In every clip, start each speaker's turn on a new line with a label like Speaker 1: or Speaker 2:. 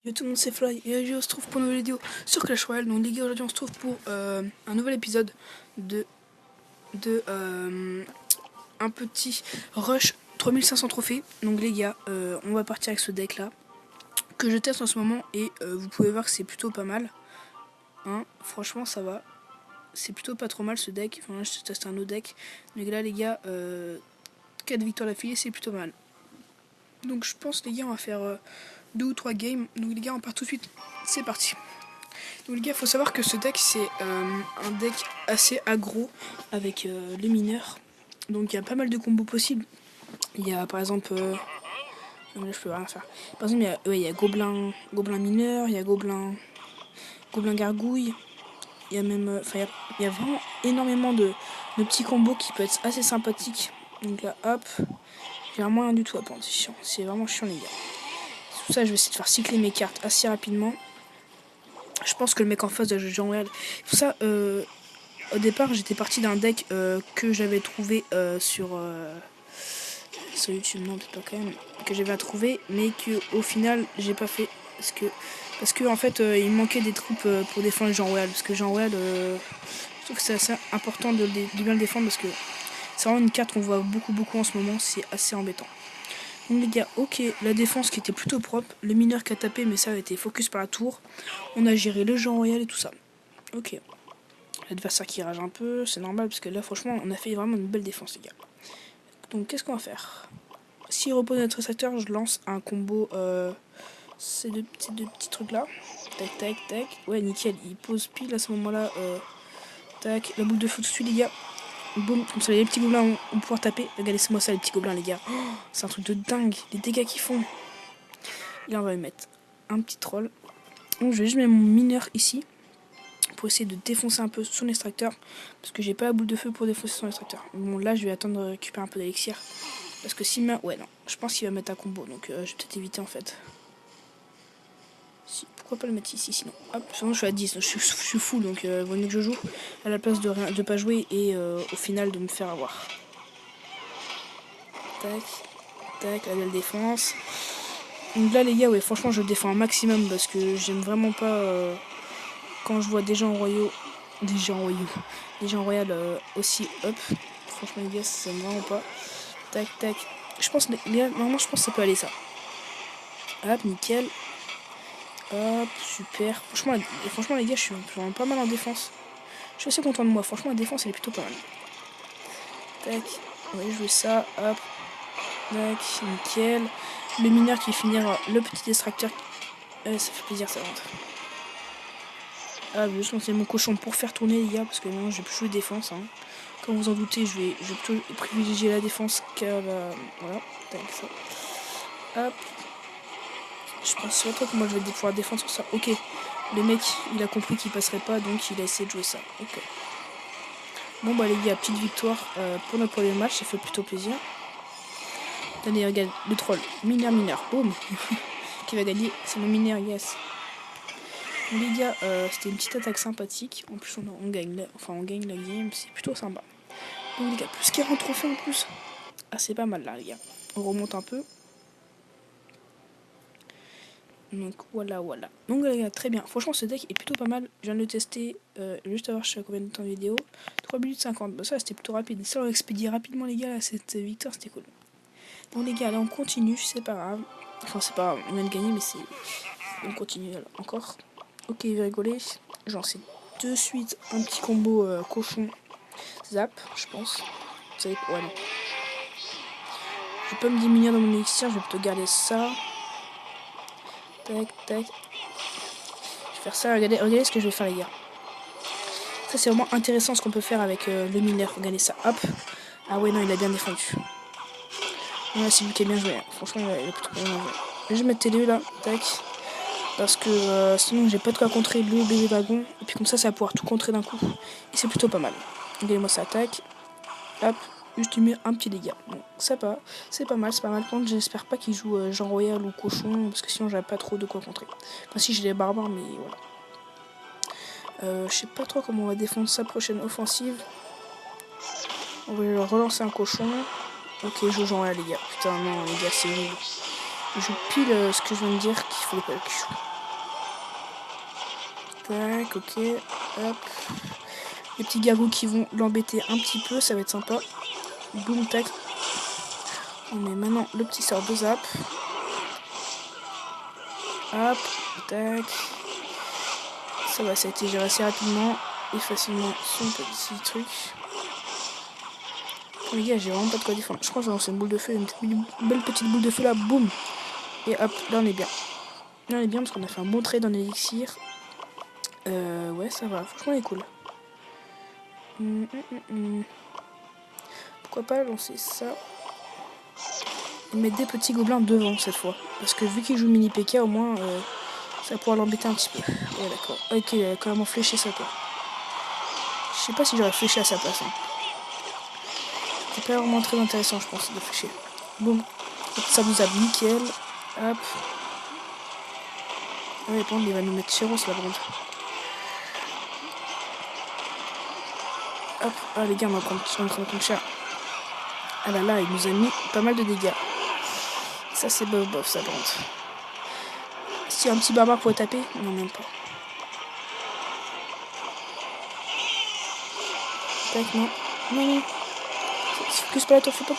Speaker 1: Yo tout le monde, c'est Fly et aujourd'hui on se trouve pour une nouvelle vidéo sur Clash Royale. Donc les gars, aujourd'hui on se trouve pour un nouvel épisode de un petit rush 3500 trophées. Donc les gars, on va partir avec ce deck là que je teste en ce moment et vous pouvez voir que c'est plutôt pas mal, hein. Franchement ça va, c'est plutôt pas trop mal ce deck. Enfin là je teste un autre deck, mais là les gars, 4 victoires d'affilée, c'est plutôt mal. Donc je pense les gars on va faire 2 ou 3 games. Donc les gars on part tout de suite, c'est parti. Donc les gars, il faut savoir que ce deck c'est un deck assez aggro avec les mineurs. Donc il y a pas mal de combos possibles. Il y a par exemple là je peux rien faire. Par exemple il y a gobelin mineur, il y a gobelin gargouille. Il y a même il y a vraiment énormément de petits combos qui peuvent être assez sympathiques. Donc là hop, j'ai vraiment rien du tout à prendre, c'est chiant. C'est vraiment chiant les gars. C'est pour ça que je vais essayer de faire cycler mes cartes assez rapidement. Je pense que le mec en face de Jean Réal. Pour ça, au départ, j'étais parti d'un deck que j'avais trouvé sur YouTube, non, peut-être pas quand même, que j'avais trouvé, mais que au final, j'ai pas fait parce que en fait, il manquait des troupes pour défendre Jean Réal. Parce que Jean Réal, je trouve que c'est assez important de bien le défendre parce que c'est vraiment une carte qu'on voit beaucoup en ce moment. C'est assez embêtant. Donc les gars, ok, la défense qui était plutôt propre, le mineur qui a tapé, mais ça a été focus par la tour. On a géré le Jean Royal et tout ça. Ok. L'adversaire qui rage un peu, c'est normal, parce que là, franchement, on a fait vraiment une belle défense, les gars. Donc, qu'est-ce qu'on va faire? S'il repose notre secteur, je lance un combo, ces deux petits trucs-là. Tac, tac, tac. Ouais, nickel, il pose pile à ce moment-là. Tac, la boule de feu tout de suite, les gars. Boum, comme ça les petits gobelins vont pouvoir taper. Regardez-moi ça, les petits gobelins, les gars. Oh, c'est un truc de dingue, les dégâts qu'ils font. Et là, on va lui mettre un petit troll. Donc, je vais juste mettre mon mineur ici pour essayer de défoncer un peu son extracteur. Parce que j'ai pas la boule de feu pour défoncer son extracteur. Bon, là, je vais attendre de récupérer un peu d'élixir. Parce que s'il met. Ouais, non, je pense qu'il va mettre un combo. Donc, je vais peut-être éviter en fait. Pourquoi pas le mettre ici sinon? Hop, sinon je suis à 10, je suis fou, donc vaut mieux que je joue à la place de pas jouer et au final de me faire avoir. Tac, tac, la belle défense. Donc là les gars, ouais, franchement je défends un maximum parce que j'aime vraiment pas quand je vois des gens royaux, des gens royaux aussi up. Franchement les gars, ça m'aime vraiment pas. Tac, tac. Je pense, les gars, normalement je pense que ça peut aller ça. Hop, nickel. Hop, super. Franchement les gars, je suis vraiment pas mal en défense. Je suis assez content de moi. Franchement, la défense, elle est plutôt pas mal. Tac. On va jouer ça. Hop. Tac. Nickel. Le mineur qui finira le petit extracteur. Ça fait plaisir, ça rentre. Ah, je vais lancer mon cochon pour faire tourner, les gars. Parce que non, je vais plus jouer défense. Hein. Comme vous en doutez, je vais plutôt privilégier la défense qu'à la. Voilà. Tac, ça. Hop. Je pense surtout que moi, je vais pouvoir défendre sur ça. Ok. Le mec, il a compris qu'il passerait pas. Donc, il a essayé de jouer ça. Ok. Bon bah les gars, petite victoire pour notre premier match, ça fait plutôt plaisir. Attendez, regarde, le troll, mineur, boum. Qui va gagner, c'est mon mineur, yes. Bon les gars, c'était une petite attaque sympathique. En plus on gagne la game, c'est plutôt sympa. Donc les gars, plus 40 trophées en plus. Ah c'est pas mal là les gars. On remonte un peu. Donc voilà. Donc les gars, très bien. Franchement ce deck est plutôt pas mal. Je viens de le tester juste à voir je sais combien de temps de vidéo. 3 minutes 50. Bah ça c'était plutôt rapide. Ça on expédie rapidement les gars là, cette victoire c'était cool. Bon les gars là on continue, c'est pas grave. Enfin c'est pas grave, on vient de gagner mais c'est. On continue alors, encore. Ok il va rigoler. J'en sais de suite un petit combo cochon zap je pense. Vous savez quoi, ouais, non. Je vais pas me diminuer dans mon élixir, je vais plutôt garder ça. Tac, tac. Je vais faire ça, regardez ce que je vais faire les gars. Ça c'est vraiment intéressant ce qu'on peut faire avec le mineur. Regardez ça, hop. Ah ouais non il a bien défendu. Ouais, c'est lui qui a bien joué, hein. Franchement il a plutôt bien joué. Je vais mettre T2 là, tac. Parce que sinon j'ai pas de quoi contrer le bébé dragon. Et puis comme ça va pouvoir tout contrer d'un coup. Et c'est plutôt pas mal. Regardez-moi ça attaque. Hop. Juste lui met un petit dégât. Bon, c'est pas mal. Par contre, j'espère pas qu'il joue Jean Royal ou Cochon, parce que sinon j'avais pas trop de quoi contrer. Enfin, si j'ai les barbares, mais voilà. Je sais pas trop comment on va défendre sa prochaine offensive. On va relancer un cochon. Ok, je joue Jean Royal, les gars. Putain, non, les gars, c'est nul. Je joue pile ce que je viens de dire qu'il fallait pas que je joue. Tac, ok. Hop. Les petits gargouilles qui vont l'embêter un petit peu, ça va être sympa. Boum, tac. On met maintenant le petit sort de zap. Hop, tac. Ça va, ça a été géré assez rapidement et facilement son petit truc. Bon, les gars, j'ai vraiment pas de quoi défendre. Je crois que j'ai lancé une boule de feu, une belle petite boule de feu là, boum. Et hop, là on est bien. Là on est bien parce qu'on a fait un bon trade en élixir. Ouais, ça va, franchement il est cool. Pourquoi pas lancer ça et mettre des petits gobelins devant cette fois. Parce que vu qu'il joue mini PK, au moins ça va pouvoir l'embêter un petit peu. Ouais, d'accord. Ok, il a carrément fléché ça quoi. Je sais pas si j'aurais fléché à sa place. Hein. C'est pas vraiment très intéressant, je pense, de flécher. Boum. Ça vous a nickel. Hop. Ouais, bon, il va nous mettre Chiros la bronze. Hop. Ah, les gars, on est en train de prendre cher. Ah là là, il nous a mis pas mal de dégâts. Ça, c'est bof bof, ça bronze. Si un petit barbare pourrait taper, non, même pas. Tac, non. Non, non. Focus pas la tour, fais pas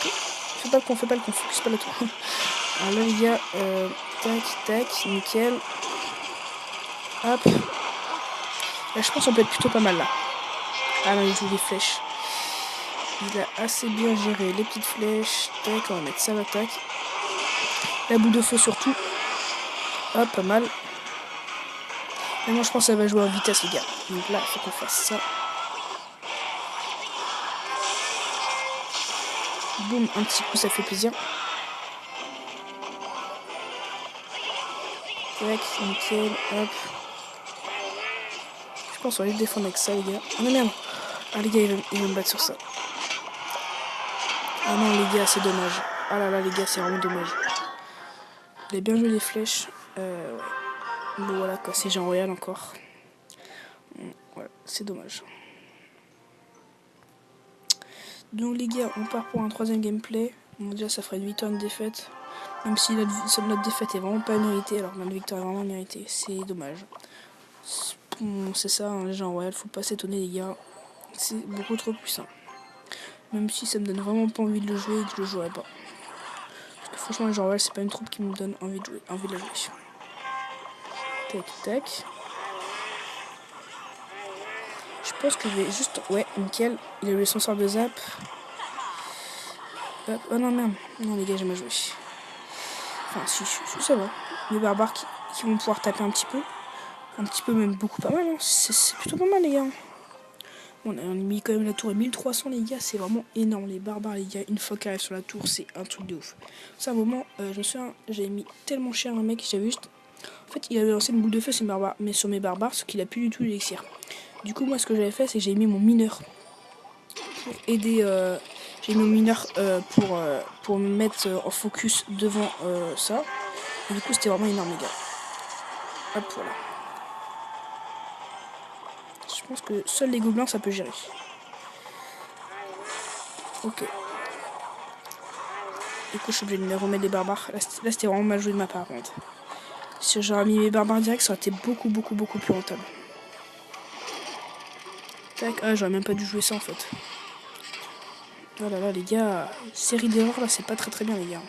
Speaker 1: le con, focus pas la tour. Alors là, les gars, tac, tac, nickel. Hop. Là, je pense qu'on peut être plutôt pas mal là. Ah non, il joue les flèches. Il a assez bien géré les petites flèches. Tac, on va mettre ça à l'attaque. La boule de feu surtout. Hop, pas mal. Maintenant, je pense que ça va jouer en vitesse, les gars. Donc là, il faut qu'on fasse ça. Boum, un petit coup, ça fait plaisir. Tac, nickel, hop. Je pense qu'on va aller défendre avec ça, les gars. Ah non, merde. Ah, les gars, il va me battre sur ça. Ah non, les gars, c'est dommage. Ah là là, les gars, c'est vraiment dommage. Il a bien joué les flèches. Ouais. Bon, voilà, quoi, c'est Jean Royal encore. Voilà, c'est dommage. Donc, les gars, on part pour un troisième gameplay. Bon, déjà, ça ferait une victoire, une défaite. Même si notre défaite est vraiment pas méritée, alors notre victoire est vraiment méritée. C'est dommage. Bon, c'est ça, hein, les Jean Royal, faut pas s'étonner, les gars. C'est beaucoup trop puissant. Même si ça me donne vraiment pas envie de le jouer et que je le jouerai pas. Parce que franchement, les Jean Royal, c'est pas une troupe qui me donne envie de jouer, envie de la jouer. Tac, tac. Je pense que je vais juste... Ouais, nickel. Il a eu son sort de zap. Hop. Oh non, merde. Non, les gars, j'ai mal joué. Enfin, si, ça va. Les barbares qui vont pouvoir taper un petit peu. Un petit peu, même beaucoup pas mal. Hein. C'est plutôt pas mal, les gars. On a mis quand même la tour à 1300, les gars. C'est vraiment énorme. Les barbares, les gars, une fois qu'ils arrivent sur la tour, c'est un truc de ouf. C'est un moment, je me souviens, j'avais mis tellement cher un mec, j'avais juste... En fait, il avait lancé une boule de feu sur mes barbares, ce qu'il a plus du tout l'élixir. Du coup, moi, ce que j'avais fait, c'est que j'ai mis mon mineur pour aider. J'ai mis mon mineur pour me mettre en focus devant ça. Et du coup, c'était vraiment énorme, les gars. Hop, voilà. Je pense que seuls les gobelins, ça peut gérer. Ok. Du coup, je suis obligé de me remettre les barbares. Là, c'était vraiment mal joué de ma part, par contre. Si j'aurais mis mes barbares direct, ça aurait été beaucoup plus rentable. Tac, ah, j'aurais même pas dû jouer ça en fait. Oh là là, les gars, série d'erreurs là, c'est pas très bien, les gars.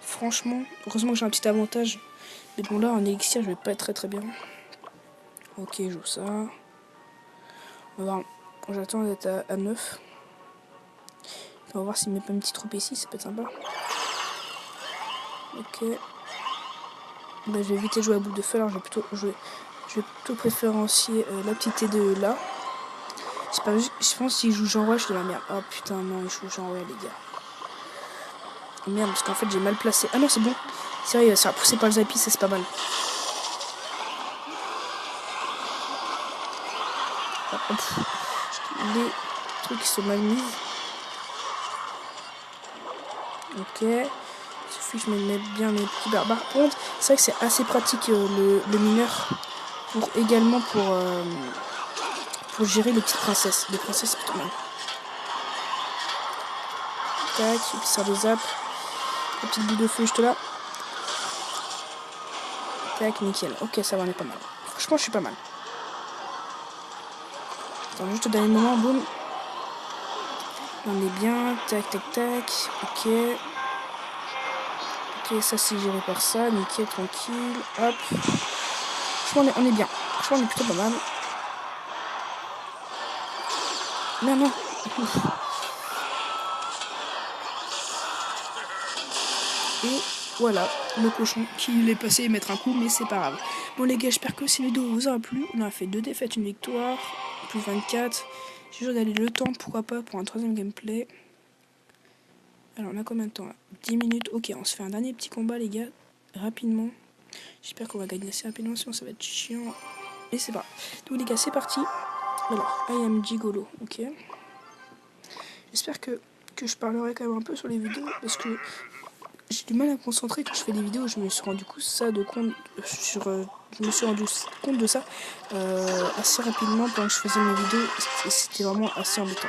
Speaker 1: Franchement, heureusement que j'ai un petit avantage. Mais bon, là, en élixir, je vais pas être très bien. Ok, je joue ça. On va voir. J'attends d'être à 9. On va voir s'il met pas une petite troupe ici, ça peut être sympa. Ok. Bah, je vais éviter de jouer à boule de feu, alors je vais plutôt préférencier la petite T2 là. Je pense qu'il joue Jean Roy, je suis de la merde. Oh putain, non, il joue Jean Roy, les gars. Merde, parce qu'en fait j'ai mal placé. Ah non, c'est bon. C'est vrai, ça a poussé par le Zapi, ça c'est pas mal. Ah, les trucs sont mal mis. Ok. Il suffit que je me mette bien mes petits barbares. Par contre, c'est vrai que c'est assez pratique le mineur. Également pour gérer les petites princesses. Les princesses, c'est plutôt mal. Tac, et puis ça les zap. La petite boule de feu juste là. Tac, nickel. Ok, ça va, on est pas mal. Franchement, je suis pas mal. Attends, juste au dernier moment, boum. On est bien, tac, tac, tac, ok. Ok, ça c'est géré par ça, nickel, tranquille, hop. Franchement, on est bien. Franchement, on est plutôt pas mal. Non, non. Et voilà, le cochon qui l'est passé mettre un coup, mais c'est pas grave. Bon les gars, j'espère que cette vidéo vous aura plu. On a fait 2 défaites, une victoire, plus 24. J'ai juste d'aller le temps, pourquoi pas, pour un 3ème gameplay. Alors on a combien de temps là? 10 minutes, ok, on se fait un dernier petit combat les gars, rapidement. J'espère qu'on va gagner assez rapidement, sinon ça va être chiant. Et c'est pas grave. Donc les gars, c'est parti. Alors, I am Gigolo, ok. J'espère que je parlerai quand même un peu sur les vidéos, parce que j'ai du mal à me concentrer quand je fais des vidéos. Je me suis rendu compte de ça assez rapidement quand je faisais mes vidéos, et c'était vraiment assez embêtant.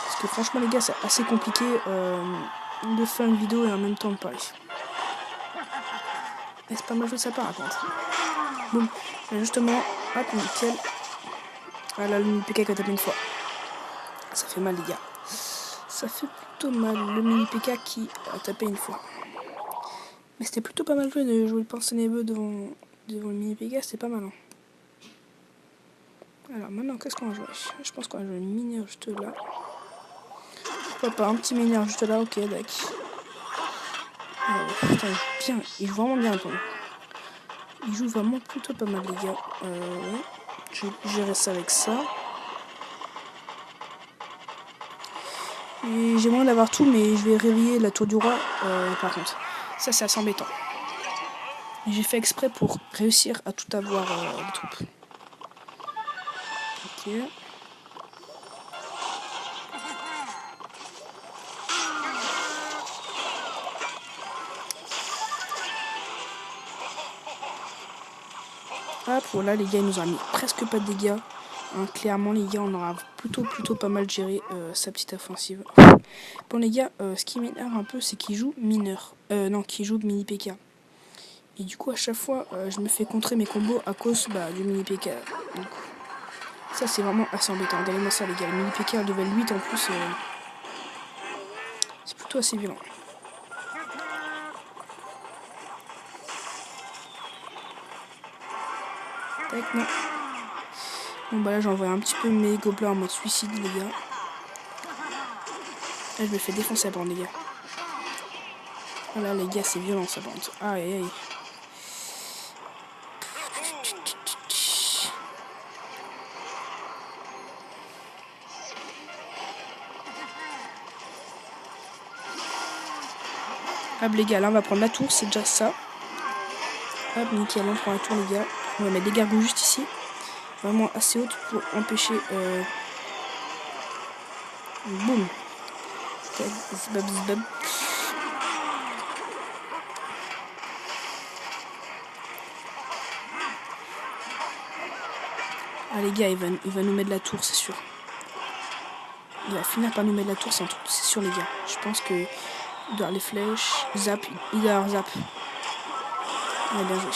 Speaker 1: Parce que franchement les gars, c'est assez compliqué de faire une vidéo et en même temps de parler. Mais c'est pas mal fait de sa part, par contre. Bon, justement, hop, nickel. Ah là, le mini PK qui a tapé une fois. Ça fait mal les gars. Ça fait plutôt mal, le mini PK qui a tapé une fois. Mais c'était plutôt pas mal joué de jouer le pinceau neveu devant le mini PK, c'était pas mal. Hein. Alors maintenant, qu'est-ce qu'on va jouer? Je pense qu'on va jouer le mineur juste là. Pourquoi pas un petit mineur juste là, ok, d'accord. Putain, bien, il joue vraiment bien, attends. Il joue vraiment plutôt pas mal, les gars. Ouais. Je vais gérer ça avec ça. J'ai moyen d'avoir tout, mais je vais réveiller la tour du roi, par contre. Ça, c'est assez embêtant. J'ai fait exprès pour réussir à tout avoir les troupes. Ok. Hop, voilà, les gars, il nous a mis presque pas de dégâts. Hein, clairement, les gars, on aura plutôt pas mal géré sa petite offensive. Bon, les gars, ce qui m'énerve un peu, c'est qu'il joue mineur. Non, qu'il joue mini PK. Et du coup, à chaque fois, je me fais contrer mes combos à cause du mini PK. Donc, ça, c'est vraiment assez embêtant. Regardez-moi ça, les gars. Le mini PK à level 8 en plus, c'est plutôt assez violent. Tac, non. Bon, bah là, j'ai envoyé un petit peu mes gobelins en mode suicide, les gars. Là, je me fais défoncer à bande, les gars. Voilà, les gars, c'est violent, ça, bande. Aïe, aïe. Hop les gars, là on va prendre la tour, c'est déjà ça. Hop, nickel, on prend la tour les gars. On va mettre des gargouilles juste ici. Vraiment assez haute pour empêcher... Boum. Zbab, zbab. Ah les gars, il va nous mettre la tour, c'est sûr. Il va finir par nous mettre la tour, c'est sûr les gars. Je pense que... Il doit avoir les flèches, zap, il doit avoir zap. Ouais, bien joué.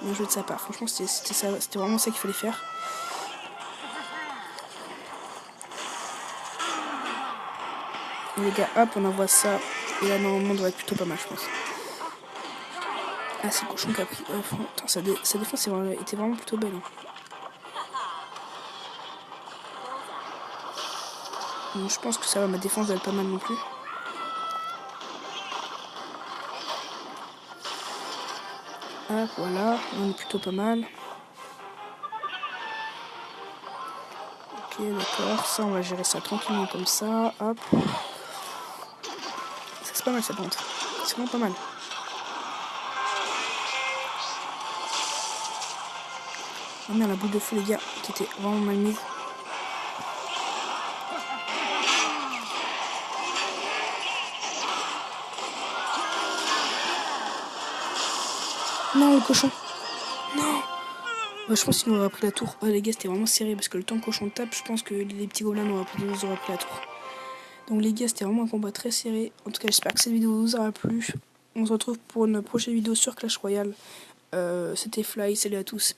Speaker 1: Bien joué de sa part. Franchement, c'était vraiment ça qu'il fallait faire. Et les gars, hop, on envoie ça. Et là, normalement, on devrait être plutôt pas mal, je pense. Ah, c'est le cochon qui a pris. Attends, sa défense était vraiment plutôt belle. Hein. Bon, je pense que ça va, ma défense doit être pas mal non plus. Hop, voilà, on est plutôt pas mal. Ok, d'accord, ça on va gérer ça tranquillement comme ça, hop. Ça c'est pas mal ça pente, c'est vraiment pas mal. Oh merde, la boule de feu les gars, qui était vraiment mal mise. Non, le cochon. Non. Bah, je pense qu'il nous aurait pris la tour. Les gars, c'était vraiment serré parce que le temps que le cochon tape, je pense que les petits gobelins nous auraient pris la tour. Donc les gars, c'était vraiment un combat très serré. En tout cas, j'espère que cette vidéo vous aura plu. On se retrouve pour une prochaine vidéo sur Clash Royale. C'était Fly, salut à tous.